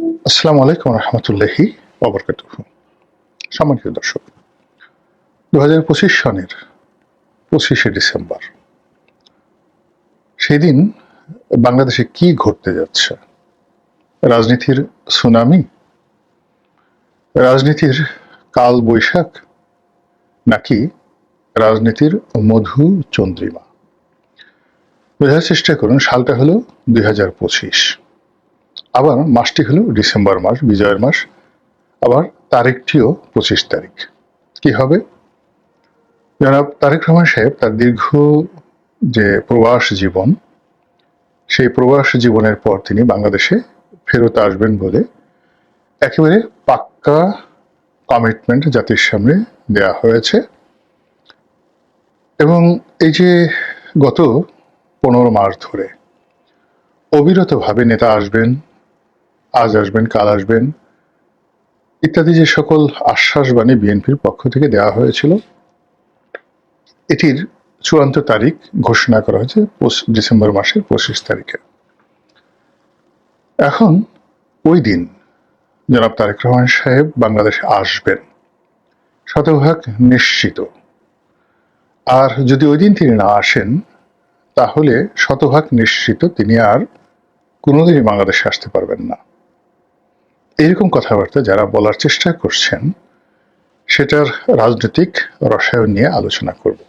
আসসালামু আলাইকুম রহমতুল্লাহি ওবরকাতুহু। সম্মানিত দর্শক, 2025 সনের 25শে ডিসেম্বর, সেই দিন বাংলাদেশে কি ঘটতে যাচ্ছে? রাজনীতির সুনামি, রাজনীতির কাল বৈশাখ, নাকি রাজনীতির মধু চন্দ্রিমা? বোঝার চেষ্টা করুন। সালটা হলো 2025, আবার মাসটি হলো ডিসেম্বর মাস, বিজয়ের মাস, আবার তারিখটিও 25 তারিখ। কি হবে? জনাব তারেক রহমান সাহেব তার দীর্ঘ যে প্রবাস জীবন, সেই প্রবাস জীবনের পর তিনি বাংলাদেশে ফেরত আসবেন বলে একেবারে পাক্কা কমিটমেন্ট জাতির সামনে দেয়া হয়েছে। এবং এই যে গত 15 মাস ধরে অবিরতভাবে নেতা আসবেন, আজ আসবেন, কাল আসবেন ইত্যাদি যে সকল আশ্বাসবাণী বিএনপির পক্ষ থেকে দেওয়া হয়েছিল, এটির চূড়ান্ত তারিখ ঘোষণা করা হয়েছে ডিসেম্বর মাসের 25 তারিখে। এখন ওই দিন জনাব তারেক রহমান সাহেব বাংলাদেশে আসবেন শতভাগ নিশ্চিত। আর যদি ওই দিন তিনি না আসেন, তাহলে শতভাগ নিশ্চিত তিনি আর কোনোদিনই বাংলাদেশে আসতে পারবেন না। এইরকম কথাবার্তা যারা বলার চেষ্টা করছেন, সেটার রাজনৈতিক রসায়ন নিয়ে আলোচনা করব।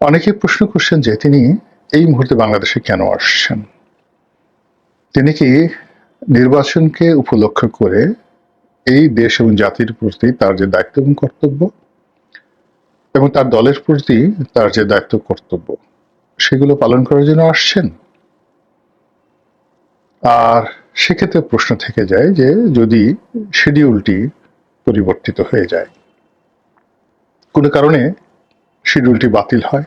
অনেকে প্রশ্ন করছেন যে তিনি এই মুহূর্তে বাংলাদেশে কেন আসছেন। তিনি কি নির্বাচনকে উপলক্ষ করে এই দেশ এবং জাতির প্রতি তার যে দায়িত্ব এবং কর্তব্য, এবং তার দলের প্রতি তার যে দায়িত্ব কর্তব্য, সেগুলো পালন করার জন্য আসছেন? আর সেক্ষেত্রে প্রশ্ন থেকে যায় যে যদি শিডিউলটি পরিবর্তিত হয়ে যায়, কোনো কারণে শিডিউলটি বাতিল হয়,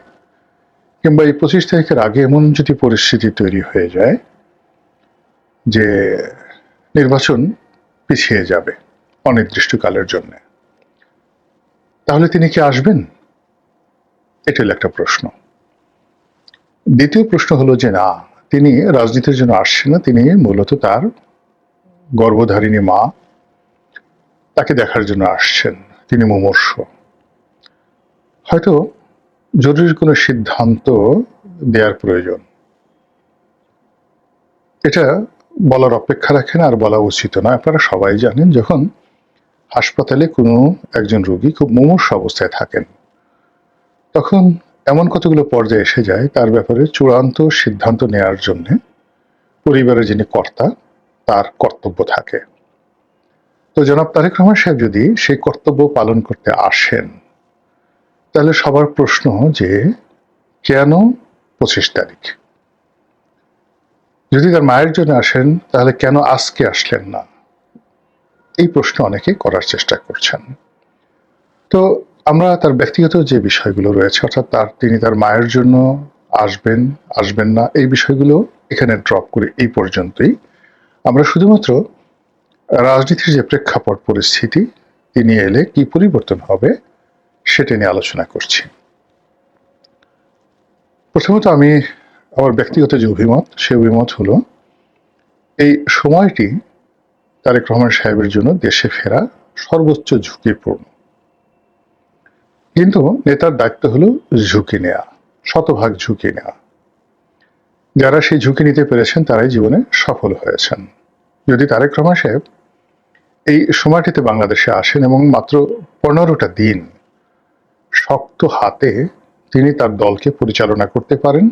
কিংবা এই 25 তারিখের আগে এমন যদি পরিস্থিতি তৈরি হয়ে যায় যে নির্বাচন পিছিয়ে যাবে অনির্দিষ্টকালের জন্য, তাহলে তিনি কি আসবেন? এটা হলো একটা প্রশ্ন। দ্বিতীয় প্রশ্ন হলো যে না, তিনি রাজনীতির জন্য আসছেন না, তিনি মূলত তার গর্ভধারিণী মা, তাকে দেখার জন্য আসছেন। তিনি মুমূর্ষ, হয়তো জরুরি কোনো সিদ্ধান্ত দেওয়ার প্রয়োজন। এটা বলার অপেক্ষা রাখে না, আর বলা উচিত নয়। আপনারা সবাই জানেন, যখন হাসপাতালে কোনো একজন রোগী খুব মুমূর্ষ অবস্থায় থাকেন, তখন এমন কতগুলো পর্যায়ে এসে যায় তার ব্যাপারে চূড়ান্ত সিদ্ধান্ত নেওয়ার জন্য পরিবারের যিনি কর্তা, তার কর্তব্য থাকে। তো জনাব তারেক রহমান সাহেব যদি সেই কর্তব্য পালন করতে আসেন, তাহলে সবার প্রশ্ন যে কেন 25 তারিখ? যদি তার মায়ের জন্য আসেন, তাহলে কেন আজকে আসলেন না? এই প্রশ্ন অনেকে করার চেষ্টা করছেন। তো আমরা তার ব্যক্তিগত যে বিষয়গুলো রয়েছে, অর্থাৎ তিনি তার মায়ের জন্য আসবেন আসবেন না, এই বিষয়গুলো এখানে ড্রপ করে এই পর্যন্তই। আমরা শুধুমাত্র রাজনীতির যে প্রেক্ষাপট পরিস্থিতি, তিনি এলে কি পরিবর্তন হবে সেটা নিয়ে আলোচনা করছি। প্রথমত আমি আমার ব্যক্তিগত যে অভিমত, সে অভিমত হলো এই সময়টি তারেক রহমান সাহেবের জন্য দেশে ফেরা সর্বোচ্চ ঝুঁকিপূর্ণ। কিন্তু নেতার দায়িত্ব হলো ঝুঁকি নেয়া, শতভাগ ঝুঁকি নেয়া। যারা সেই ঝুঁকি নিতে পেরেছেন তারাই জীবনে সফল হয়েছেন। যদি তারেক রহমান সাহেব এই সময়টিতে বাংলাদেশে আসেন এবং মাত্র 15টা দিন শক্ত হাতে তিনি তার দলকে পরিচালনা করতে পারেন,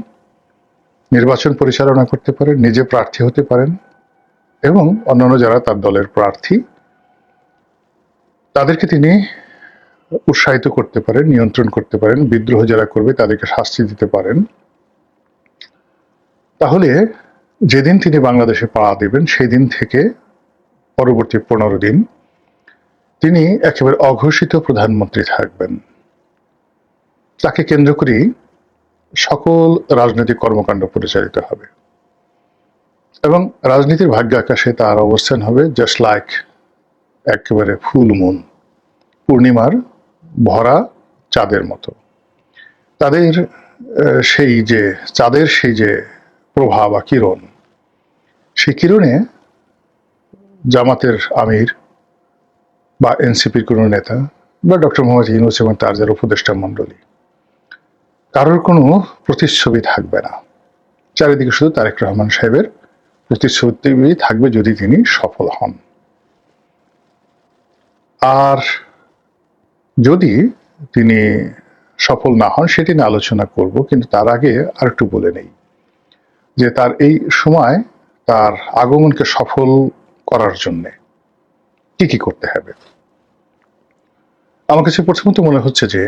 নির্বাচন পরিচালনা করতে পারেন, নিজে প্রার্থী হতে পারেন, এবং অন্যান্য যারা তার দলের প্রার্থী তাদেরকে তিনি উৎসাহিত করতে পারেন, নিয়ন্ত্রণ করতে পারেন, বিদ্রোহ যারা করবে তাদেরকে শাস্তি দিতে পারেন, তাহলে যেদিন তিনি বাংলাদেশে পা দেবেন সেই দিন থেকে পরবর্তী 15 দিন তিনি একেবারে অঘোষিত প্রধানমন্ত্রী থাকবেন। তাকে কেন্দ্র করেই সকল রাজনৈতিক কর্মকাণ্ড পরিচালিত হবে, এবং রাজনীতির ভাগ্য আকাশে তার অবস্থান হবে জাস্ট লাইক একেবারে ফুল মুন, পূর্ণিমার ভরা চাঁদের মতো। তাদের সেই যে চাঁদের সেই যে প্রভা বা কিরণ, সেই কিরণে জামাতের আমির বা এনসিপির কোনো নেতা বা ডক্টর মোহাম্মদ ইউনূস এবং তার যারা উপদেষ্টা মণ্ডলী, কারোর কোনো প্রতিচ্ছবি থাকবে না। চারিদিকে শুধু তারেক রহমান সাহেবের প্রতিশ্রুতি থাকবে যদি তিনি সফল হন। আর যদি তিনি সফল না হন সেটি নিয়ে আলোচনা করব, কিন্তু তার আগে আরেকটু বলে নেই যে তার এই সময় তার আগমনকে সফল করার জন্য কি কি করতে হবে। আমার কাছে প্রথমত মনে হচ্ছে যে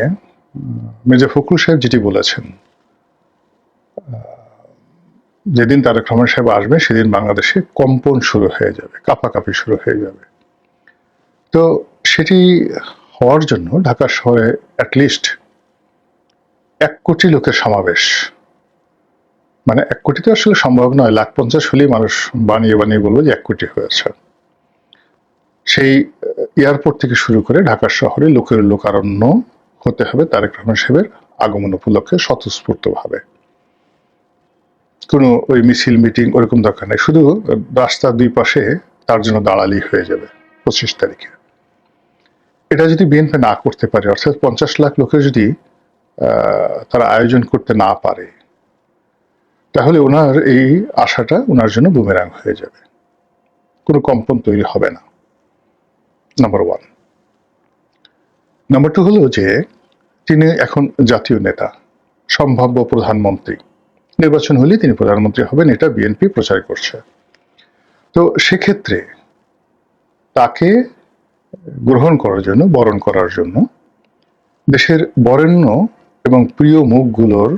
মির্জা ফখরুল সাহেব যেটি বলেছেন, যেদিন তারেক রহমান সাহেব আসবে সেদিন বাংলাদেশে কম্পন শুরু হয়ে যাবে, কাঁপাকাঁপি শুরু হয়ে যাবে। তো সেটি হওয়ার জন্য ঢাকা শহরে অ্যাটলিস্ট 1 কোটি লোকের সমাবেশ, মানে 1 কোটি তো আসলে সম্ভব নয়, 150,000 হলেই মানুষ বানিয়ে বানিয়ে বলবো যে 1 কোটি হয়েছে। সেই এয়ারপোর্ট থেকে শুরু করে ঢাকা শহরে লোকের লোকারণ্য হতে হবে তারেক রহমান সাহেবের আগমন উপলক্ষে স্বতঃস্ফূর্তভাবে। কোনো ওই মিছিল মিটিং ওরকম দরকার নেই, শুধু রাস্তার 2 পাশে তার জন্য দাঁড়ালি হয়ে যাবে 25 তারিখে। এটা যদি বিএনপি না করতে পারে, অর্থাৎ 50 লাখ লোকের যদি তারা আয়োজন করতে না পারে, তাহলে ওনার এই আশাটা ওনার জন্য বুমেরাং হয়ে যাবে, কোনো কম্পন তৈরি হবে না, নাম্বার 1। নাম্বার 2 হলো যে তিনি এখন জাতীয় নেতা, সম্ভাব্য প্রধানমন্ত্রী, নির্বাচন হলে তিনি প্রধানমন্ত্রী হবেন, এটা বিএনপি প্রচার করছে। তো সেক্ষেত্রে তাকে গ্রহণ করার জন্য, বরণ করার জন্য দেশের বরেণ্য এবং প্রিয় মুখগুলোর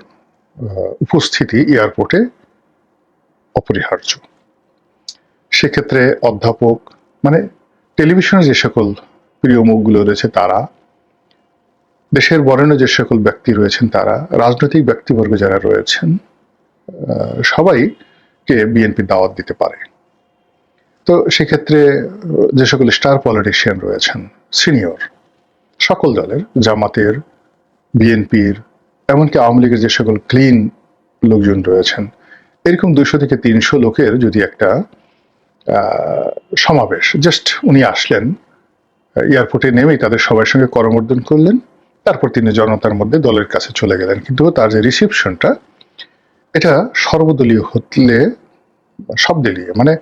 উপস্থিতি এয়ারপোর্টে অপরিহার্য। সেক্ষেত্রে অধ্যাপক, মানে টেলিভিশনে যে সকল প্রিয় মুখগুলো রয়েছে তারা, দেশের বরেণ্য যে সকল ব্যক্তি রয়েছেন তারা, রাজনৈতিক ব্যক্তিবর্গ যারা রয়েছেন, সবাইকে বিএনপি দাওয়াত দিতে পারে। তো সেক্ষেত্রে যে সকল স্টার পলিটিশিয়ান রয়েছেন, সিনিয়র সকল দলের, জামাতের, বিএনপির, এমনকি আওয়ামী লীগের যে সকল ক্লিন লোকজন রয়েছেন, এরকম 200 থেকে 300 লোকের যদি একটা সমাবেশ, জাস্ট উনি আসলেন, এয়ারপোর্টে নেমেই তাদের সবার সঙ্গে করমর্দন করলেন, তারপর তিনি জনতার মধ্যে দলের কাছে চলে গেলেন, কিন্তু তার যে রিসেপশনটা এটা সর্বদলীয় হলে, সব দলীয়, মানে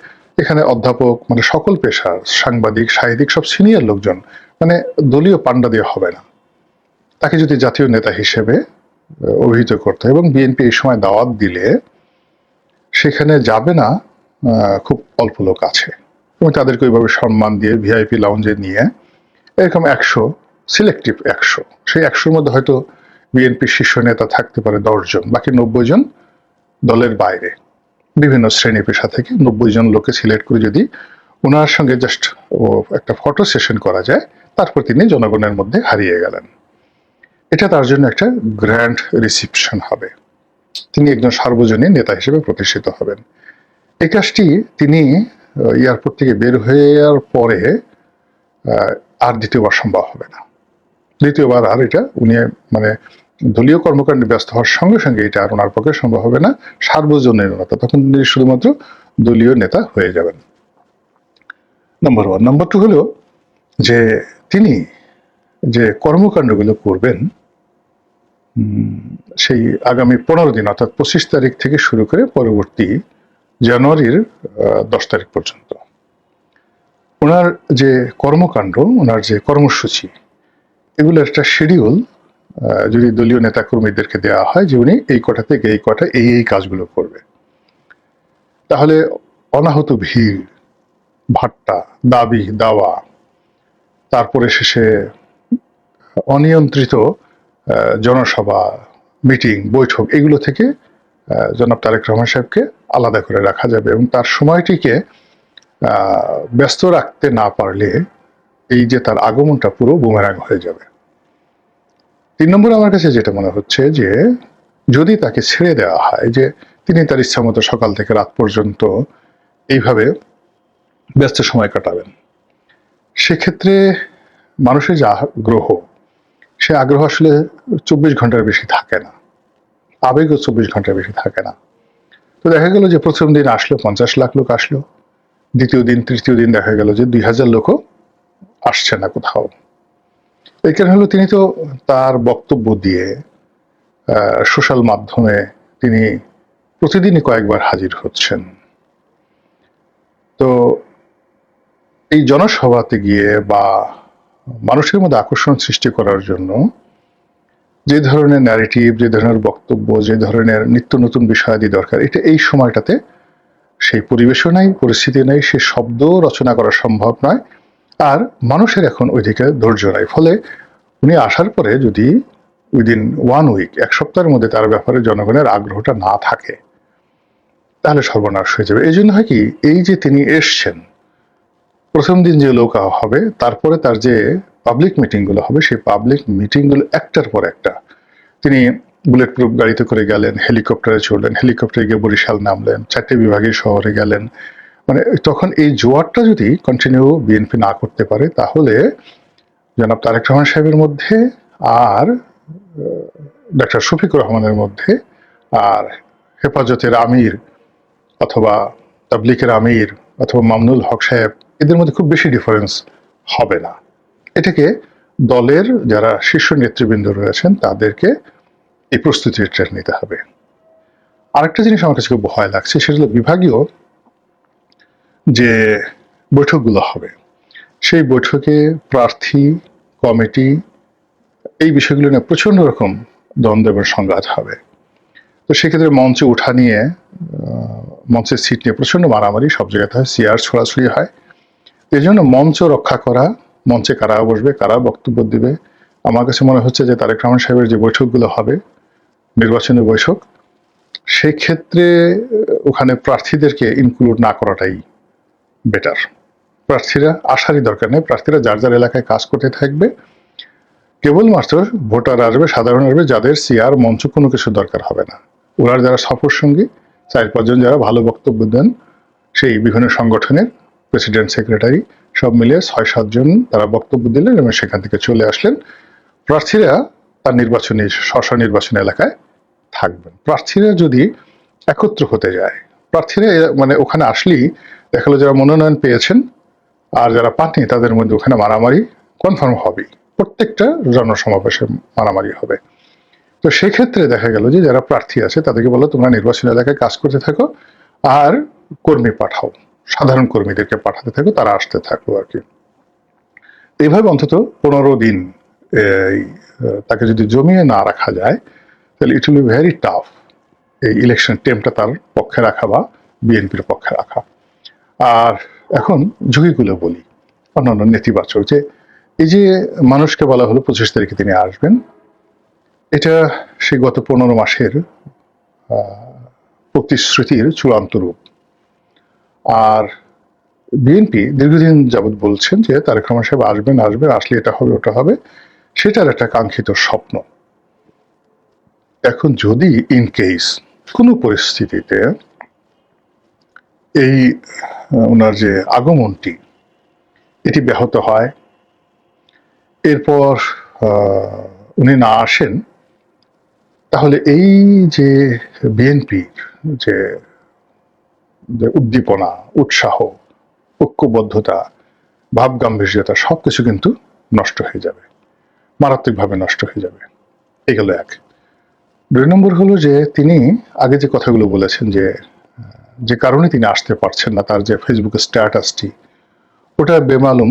এখানে অধ্যাপক, মানে সকল পেশার, সাংবাদিক, সাহিত্যিক, সব সিনিয়র লোকজন, মানে দলীয় পান্ডা দিয়ে হবে না। তাকে যদি জাতীয় নেতা হিসেবে অভিহিত করতে, এবং বিএনপি এই সময় দাওয়াত দিলে সেখানে যাবে না খুব অল্প লোক আছে, এবং তাদেরকে ওইভাবে সম্মান দিয়ে ভিআইপি লাউঞ্জে নিয়ে এরকম 100 সিলেক্টিভ 100, সেই 100-র মধ্যে হয়তো বিএনপির শীর্ষ নেতা থাকতে পারে 10 জন, বাকি 90 জন দলের বাইরে, বিভিন্ন শ্রেণী পেশা থেকে 90 জন লোককে সিলেক্ট করে যদি ওনার সঙ্গে জাস্ট একটা ফটো সেশন করা যায়, তারপর তিনি জনগণের মধ্যে হারিয়ে গেলেন। এটা তার জন্য একটা গ্র্যান্ড রিসেপশন হবে, তিনি একজন সার্বজনীন নেতা হিসেবে প্রতিষ্ঠিত হবেন। এই কাজটি তিনি এয়ারপোর্ট থেকে বের হয়ে যাওয়ার পরে আর দ্বিতীয়বার সম্ভব হবে না। দ্বিতীয়বার আর এটা উনি, মানে দলীয় কর্মকাণ্ডে ব্যস্ত হওয়ার সঙ্গে সঙ্গে এটা আর ওনার পক্ষে সম্ভব হবে না, সার্বজনীন নেতা, তখন তিনি শুধুমাত্র দলীয় নেতা হয়ে যাবেন, নাম্বার 1। নাম্বার 2 হলো যে তিনি যে কর্মকাণ্ডগুলো করবেন সেই আগামী 15 দিন, অর্থাৎ 25 তারিখ থেকে শুরু করে পরবর্তী জানুয়ারির 10 তারিখ পর্যন্ত ওনার যে কর্মকাণ্ড, ওনার যে কর্মসূচি, এগুলো একটা শিডিউল যদি দলীয় নেতাকর্মীদেরকে দেওয়া হয় যে উনি এই কটা থেকে এই কটা এই কাজগুলো করবে, তাহলে অনাহত ভিড়, ভাট্টা, দাবি দাওয়া, তারপরে শেষে অনিয়ন্ত্রিত জনসভা, মিটিং, বৈঠক, এগুলো থেকে জনাব তারেক রহমান সাহেবকে আলাদা করে রাখা যাবে, এবং তার সময়টিকে ব্যস্ত রাখতে না পারলে এই যে তার আগমনটা পুরো বুমেরাং হয়ে যাবে। 3 নম্বর আমার কাছে যেটা মনে হচ্ছে যে যদি তাকে ছেড়ে দেওয়া হয় যে তিনি তার ইচ্ছা মতো সকাল থেকে রাত পর্যন্ত এইভাবে ব্যস্ত সময় কাটাবেন, সেক্ষেত্রে মানুষের যে আগ্রহ, সে আগ্রহ আসলে 24 ঘন্টার বেশি থাকে না, আবেগও 24 ঘন্টার বেশি থাকে না। তো দেখা গেল যে প্রথম দিন আসলো 50 লাখ লোক আসলো, দ্বিতীয় দিন তৃতীয় দিন দেখা গেল যে 2000 লোকও আসছে না কোথাও। এই কারণে হলো তিনি তো তার বক্তব্য দিয়ে সোশ্যাল মাধ্যমে তিনি প্রতিদিনই কয়েকবার হাজির হচ্ছেন। তো এই জনসভাতে গিয়ে বা মানুষের মধ্যে আকর্ষণ সৃষ্টি করার জন্য যে ধরনের ন্যারেটিভ, যে ধরনের বক্তব্য, যে ধরনের নিত্য নতুন বিষয়াদি দরকার, এটা এই সময়টাতে সেই পরিবেশও নাই, পরিস্থিতি নাই, সে শব্দ রচনা করা সম্ভব নয়। আর মানুষের এখন ওইদিকে ধৈর্য নাই। ফলে উনি আসার পরে যদি উইদিন 1 উইক, এক সপ্তাহের মধ্যে তার ব্যাপারে জনগণের আগ্রহটা না থাকে, তাহলে সর্বনাশ হয়ে যাবে। এই জন্য হয় কি, এই যে তিনি এসছেন, প্রথম দিন যে লোক হবে, তারপরে তার যে পাবলিক মিটিংগুলো হবে, সেই পাবলিক মিটিংগুলো একটার পর একটা, তিনি বুলেট প্রুফ গাড়িতে করে গেলেন, হেলিকপ্টারে চড়লেন, হেলিকপ্টারে গিয়ে বরিশাল নামলেন, 4টে বিভাগীয় শহরে গেলেন। মানে তখন এই জোয়ারটা যদি কন্টিনিউ বিএনপি না করতে পারে, তাহলে জনাব তারেক রহমান সাহেবের মধ্যে আর ডক্টর শফিকুর রহমানের মধ্যে আর হেফাজতের আমির অথবা তাবলিকের আমির অথবা মামুনুল হক সাহেব, এদের মধ্যে খুব বেশি ডিফারেন্স হবে না। এটাকে দলের যারা শীর্ষ নেতৃবৃন্দ রয়েছেন তাদেরকে এই প্রস্তুতিটা নিতে হবে। আরেকটা জিনিস আমার কাছে খুব ভয় লাগছে, সেটা হলো বিভাগীয় যে বৈঠকগুলো হবে, সেই বৈঠকে প্রার্থী, কমিটি, এই বিষয়গুলো নিয়ে প্রচন্ড রকম দ্বন্দ্ব এবং সংঘাত হবে। তো সেক্ষেত্রে মঞ্চে ওঠা নিয়ে, মঞ্চের সিট নিয়ে প্রচন্ড মারামারি সব জায়গাতে হয়, সিআর ছোড়াছুড়ি হয়। এই জন্য মঞ্চ রক্ষা করা, মঞ্চে কারা বসবে, কারা বক্তব্য দিবে, আমার কাছে মনে হচ্ছে যে তারেক রহমান সাহেবের যে বৈঠকগুলো হবে, নির্বাচনী বৈঠক, সেই ক্ষেত্রে ওখানে প্রার্থীদেরকে ইনক্লুড না করাটাই বেটার। প্রার্থীরা আসারই দরকার নেই, প্রার্থীরা যার যার এলাকায় কাজ করতে থাকবে, কেবলমাত্র ভোটার আসবে, সাধারণ আসবে, যাদের সিআর মঞ্চ কোনো কিছু দরকার হবে না। ওরা যারা সফর সঙ্গী 4-5 জন যারা ভালো বক্তব্য দেন, সেই বিভিন্ন সংগঠনের প্রেসিডেন্ট, সেক্রেটারি সব মিলিয়ে 6-7 জন তারা বক্তব্য দিলেন এবং সেখান থেকে চলে আসলেন। প্রার্থীরা তার নির্বাচনী নির্বাচনী এলাকায় থাকবেন। প্রার্থীরা যদি একত্র হতে যায়, প্রার্থীরা মানে ওখানে আসলেই দেখা গেলো যারা মনোনয়ন পেয়েছেন আর যারা পাননি তাদের মধ্যে ওখানে মারামারি কনফার্ম হবেই, প্রত্যেকটা জনসমাবেশে মারামারি হবে। তো সেক্ষেত্রে দেখা গেল যে যারা প্রার্থী আছে তাদেরকে বলো তোমরা নির্বাচনী এলাকায় কাজ করতে থাকো আর কর্মী পাঠাও, সাধারণ কর্মীদেরকে পাঠাতে থাকো, তারা আসতে থাকো আর কি। এইভাবে অন্তত 15 দিন তাকে যদি জমিয়ে না রাখা যায়, তাহলে it will be very tough এই ইলেকশন টেমটা তার পক্ষে রাখা বা বিএনপির পক্ষে রাখা। আর এখন ঝুঁকিগুলো বলি, অন্যান্য নেতিবাচক, যে এই যে মানুষকে বলা হলো 25 তারিখে তিনি আসবেন, এটা সেই গত 15 মাসের প্রতিশ্রুতির চূড়ান্ত রূপ। আর বিএনপি দীর্ঘদিন যাবৎ বলছেন যে তারেক রহমান সাহেব আসবেন, আসলে এটা হবে ওটা হবে, সেটার একটা কাঙ্ক্ষিত স্বপ্ন। এখন যদি ইন কেস কোনো পরিস্থিতিতে এই ওনার যে আগমনটি এটি ব্যাহত হয়, এরপর উনি না আসেন, তাহলে এই যে বিএনপির যে উদ্দীপনা, উৎসাহ, ঐক্যবদ্ধতা, ভাবগাম্ভীর্যতা সবকিছু কিন্তু নষ্ট হয়ে যাবে, মারাত্মকভাবে নষ্ট হয়ে যাবে। এই গেল এক। 2 নম্বর হলো যে তিনি আগে যে কথাগুলো বলেছেন যে কারণে তিনি আসতে পারছেন না, তার যে ফেসবুকে স্ট্যাটাসটি, ওটা বেমালুম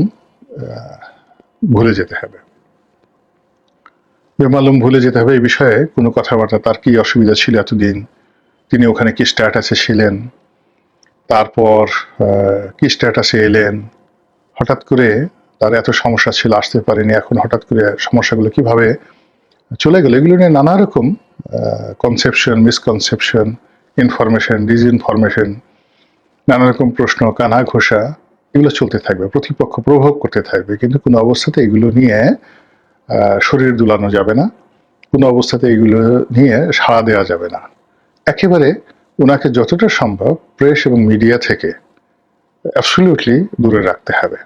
ভুলে যেতে হবে। বেমালুম ভুলে যেতে হবে এই বিষয়ে কোনো কথাবার্তা, তার কি অসুবিধা ছিল এতদিন, তিনি ওখানে কি স্ট্যাটাসে ছিলেন, তারপর কি স্ট্যাটাসে এলেন, হঠাৎ করে তার এত সমস্যা ছিল আসতে পারেনি, এখন হঠাৎ করে সমস্যাগুলো কিভাবে চলে গেল, এগুলো নিয়ে নানা রকম কনসেপশন, মিসকনসেপশন, ইনফরমেশন, ডিসইনফরমেশন, নানা রকম প্রশ্ন, কানা ঘোষা, এগুলো চলতে থাকবে, প্রতিপক্ষ প্রভোগ করতে থাকবে। কিন্তু কোনো অবস্থাতে এগুলো নিয়ে শরীর দুলানো যাবে না, কোনো অবস্থাতে এগুলো নিয়ে সাড়া দেওয়া যাবে না। একেবারে ওনাকে যতটা সম্ভব প্রেস এবং মিডিয়া থেকে অ্যাবসলিউটলি দূরে রাখতে হবে।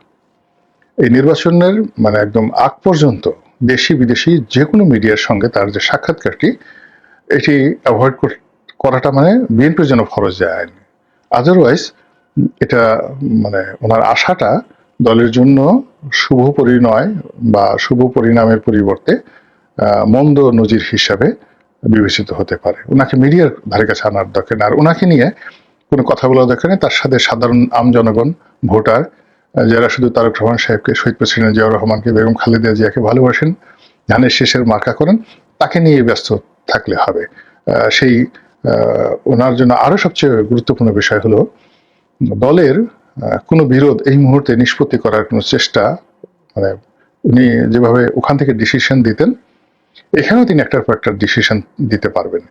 এই নির্বাচনের মানে একদম আগ পর্যন্ত দেশি বিদেশি যে কোনো মিডিয়ার সঙ্গে তার যে সাক্ষাৎকারটি, এটি অ্যাভয়েড করাটা মানে বিএনপির জন্য ফরজ আইন। আদারওয়াইজ এটা মানে ওনার আশাটা দলের জন্য শুভ পরিণয় বা শুভ পরিণামের পরিবর্তে মন্দ নজির হিসাবে বিবেচিত হতে পারে। ওনাকে মিডিয়ার ধারে কাছে আনার দরকার নেই, আর ওনাকে নিয়ে কোনো কথা বলার দরকার নেই। তার সাথে সাধারণ জনগণ, ভোটার, যারা শুধু তারেক রহমান সাহেবকে, শহীদ প্রেসিডেন্ট জিয়াউর রহমানকে, বেগম খালেদা জিয়াকে ভালোবাসেন, ধানের শেষের মার্কা করেন, তাকে নিয়ে ব্যস্ত থাকলে হবে। সেই ওনার জন্য আরো সবচেয়ে গুরুত্বপূর্ণ বিষয় হলো দলের কোনো বিরোধ এই মুহূর্তে নিষ্পত্তি করার কোনো চেষ্টা, মানে উনি যেভাবে ওখান থেকে ডিসিশন দিতেন, এখানেও তিনি একটার পর একটা ডিসিশন দিতে পারবেন।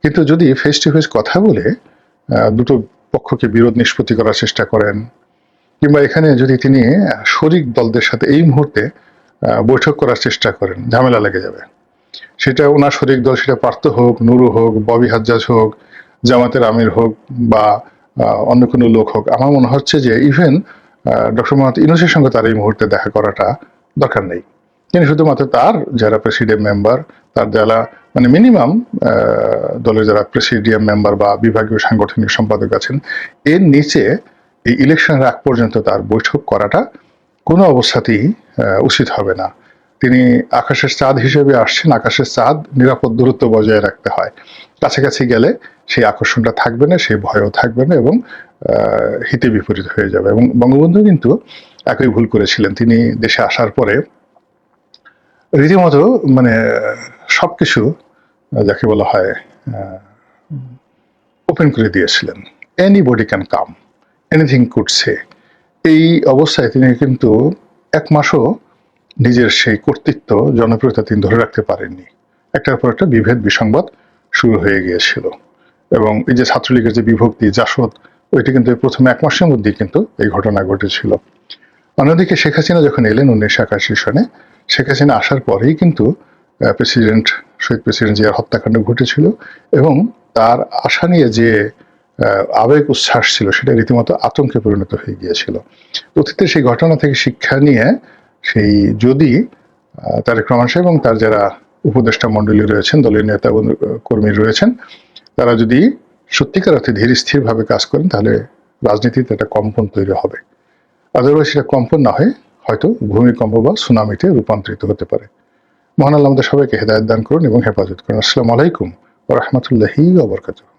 কিন্তু যদি ফেস টু ফেস কথা বলে দুটো পক্ষকে বিরোধ নিষ্পত্তি করার চেষ্টা করেন, কিংবা এখানে যদি তিনি শরিক দলদের সাথে এই মুহূর্তে বৈঠক করার চেষ্টা করেন, ঝামেলা লেগে যাবে। সেটা ওনার শরিক দল, সেটা পার্থ হোক, নুরু হোক, ববি হাজ্জাজ হোক, জামাতের আমির হোক, বা অন্য কোনো লোক হোক, আমার মনে হচ্ছে যে ইভেন ডক্টর মোহাম্মদ ইউনূসের সঙ্গে তার এই মুহূর্তে দেখা করাটা দরকার নেই। তিনি শুধুমাত্র তার যারা প্রেসিডিয়াম মেম্বার, তার যারা মানে মিনিমাম দলের যারা প্রেসিডিয়াম মেম্বার বা বিভাগীয় সাংগঠনিক সম্পাদক আছেন, এর নিচে এই ইলেকশনের আগ পর্যন্ত তার বৈঠক করাটা কোনো অবস্থাতেই উচিত হবে না। তিনি আকাশের চাঁদ হিসেবে আসছেন, আকাশের চাঁদ নিরাপদ দূরত্ব বজায় রাখতে হয়। কাছাকাছি গেলে সেই আকর্ষণটা থাকবে না, সেই ভয়ও থাকবে না, এবং হিতে বিপরীত হয়ে যাবে। এবং বঙ্গবন্ধু কিন্তু একই ভুল করেছিলেন। তিনি দেশে আসার পরে রীতিমতো মানে সবকিছু যাকে বলা হয় ওপেন করে দিয়েছিলেন। Anybody can come, anything could say. এই অবস্থায় তিনি কিন্তু এক মাসও নিজের সেই কর্তৃত্ব, জনপ্রিয়তা তিনি ধরে রাখতে পারেননি। একটার পর একটা বিভেদ, বিসংবাদ শুরু হয়ে গিয়েছিল। এবং এই যে ছাত্রলীগের যে বিভক্তি, জাসদ, ওইটি কিন্তু প্রথমে এক মাসের মধ্যেই কিন্তু এই ঘটনা ঘটেছিল। অন্যদিকে শেখ হাসিনা যখন এলেন 1981 সনে, শেখ হাসিনা আসার পরেই কিন্তু শহীদ প্রেসিডেন্ট জিয়ার হত্যাকাণ্ড ঘটেছিল, এবং তার আশা নিয়ে যে আবেগ উচ্ছ্বাস ছিল সেটা রীতিমতো আতঙ্কে পরিণত হয়ে গিয়েছিল। অতীতে সেই ঘটনা থেকে শিক্ষা নিয়ে সেই যদি তারেক রহমান সাহেব এবং তার যারা উপদেষ্টা মণ্ডলী রয়েছেন, দলীয় নেতা কর্মী রয়েছেন, তারা যদি সত্যিকার অর্থে ধীর স্থিরভাবে কাজ করেন, তাহলে রাজনীতিতে একটা কম্পন তৈরি হবে। আদারওয়াইজ সেটা কম্পন না হয়ে হয়তো ভূমিকম্প বা সুনামিতে রূপান্তরিত হতে পারে। মহান আল্লাহ আমাদের সবাইকে হেদায়েত দান করুন এবং হেফাজত করুন। আসসালামু আলাইকুম ওয়া রাহমাতুল্লাহি ওয়া বারাকাতুহু।